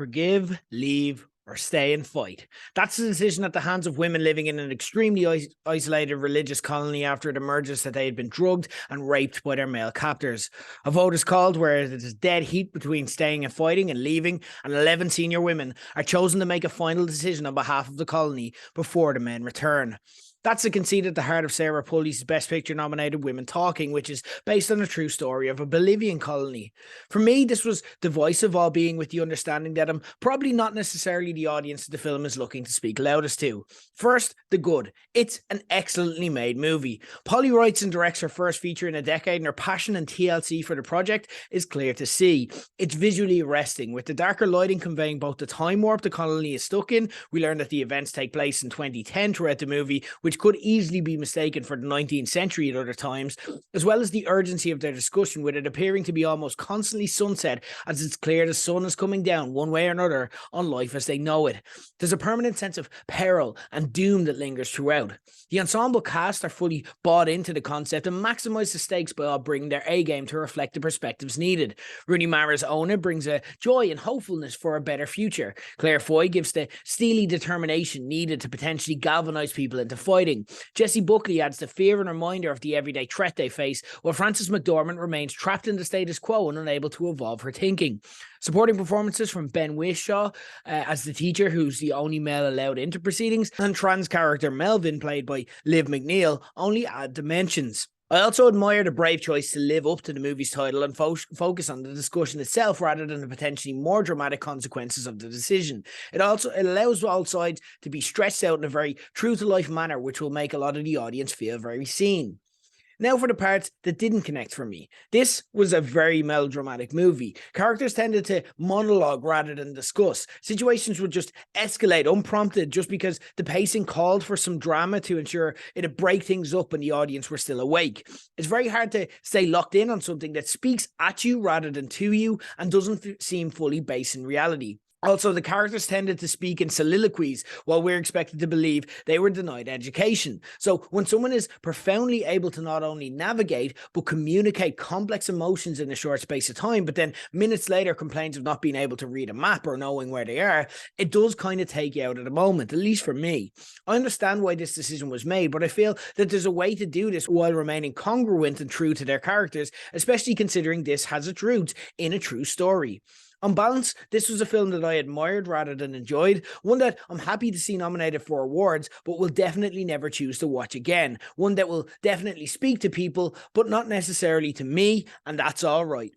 Forgive, leave, or stay and fight. That's the decision at the hands of women living in an extremely isolated religious colony after it emerges that they had been drugged and raped by their male captors. A vote is called where it is dead heat between staying and fighting and leaving, and 11 senior women are chosen to make a final decision on behalf of the colony before the men return. That's the conceit at the heart of Sarah Polley's Best Picture nominated Women Talking, which is based on a true story of a Bolivian colony. For me, this was divisive, all being with the understanding that I'm probably not necessarily the audience the film is looking to speak loudest to. First, the good. It's an excellently made movie. Polley writes and directs her first feature in a decade, and her passion and TLC for the project is clear to see. It's visually arresting, with the darker lighting conveying both the time warp the colony is stuck in. We learn that the events take place in 2010 throughout the movie, which could easily be mistaken for the 19th century at other times, as well as the urgency of their discussion, with it appearing to be almost constantly sunset, as it's clear the sun is coming down one way or another on life as they know it. There's a permanent sense of peril and doom that lingers throughout. The ensemble cast are fully bought into the concept and maximise the stakes by all bringing their A-game to reflect the perspectives needed. Rooney Mara's Ona brings a joy and hopefulness for a better future. Claire Foy gives the steely determination needed to potentially galvanise people into fighting. Jessie Buckley adds the fear and reminder of the everyday threat they face, while Frances McDormand remains trapped in the status quo and unable to evolve her thinking. Supporting performances from Ben Whishaw as the teacher, who's the only male allowed into proceedings, and trans character Melvin, played by Liv McNeil, only add dimensions. I also admire the brave choice to live up to the movie's title and focus on the discussion itself rather than the potentially more dramatic consequences of the decision. It allows all sides to be stretched out in a very true-to-life manner, which will make a lot of the audience feel very seen. Now for the parts that didn't connect for me. This was a very melodramatic movie. Characters tended to monologue rather than discuss. Situations would just escalate unprompted just because the pacing called for some drama to ensure it'd break things up and the audience were still awake. It's very hard to stay locked in on something that speaks at you rather than to you and doesn't seem fully based in reality. Also, the characters tended to speak in soliloquies while we're expected to believe they were denied education. So when someone is profoundly able to not only navigate but communicate complex emotions in a short space of time, but then minutes later complains of not being able to read a map or knowing where they are, it does kind of take you out of the moment, at least for me. I understand why this decision was made, but I feel that there's a way to do this while remaining congruent and true to their characters, especially considering this has its roots in a true story. On balance, this was a film that I admired rather than enjoyed, one that I'm happy to see nominated for awards, but will definitely never choose to watch again, one that will definitely speak to people, but not necessarily to me, and that's all right.